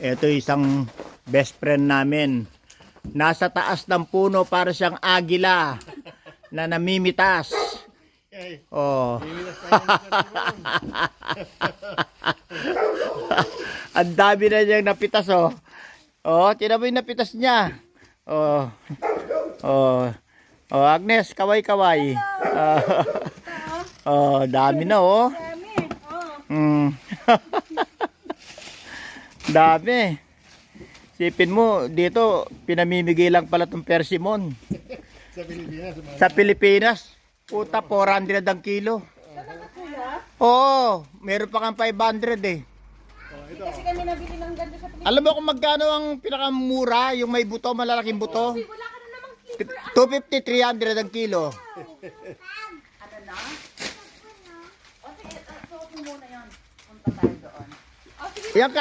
Ito isang best friend namin. Nasa taas ng puno para siyang agila na namimitas. Oh. Ang dami na niyang napitas, oh. Oh, tinan mo yung napitas niya. Oh. Oh. Oh, Agnes, kaway-kaway. Oh, dami na, oh. Dami. Sipin mo, dito, pinamimigay lang pala itong persimmon. Sa Pilipinas. Puta, 400 ang kilo. Oo, meron pa kang 500 eh. Kasi kami nabili ng ganda sa Pilipinas. Alam mo kung magkano ang pinakamura, yung may buto, malalaking buto? Wala ka na namang slipper. 250, 300 ang kilo. Ano na? O sige, suot mo muna yun. Punta tayo doon. O sige. Yan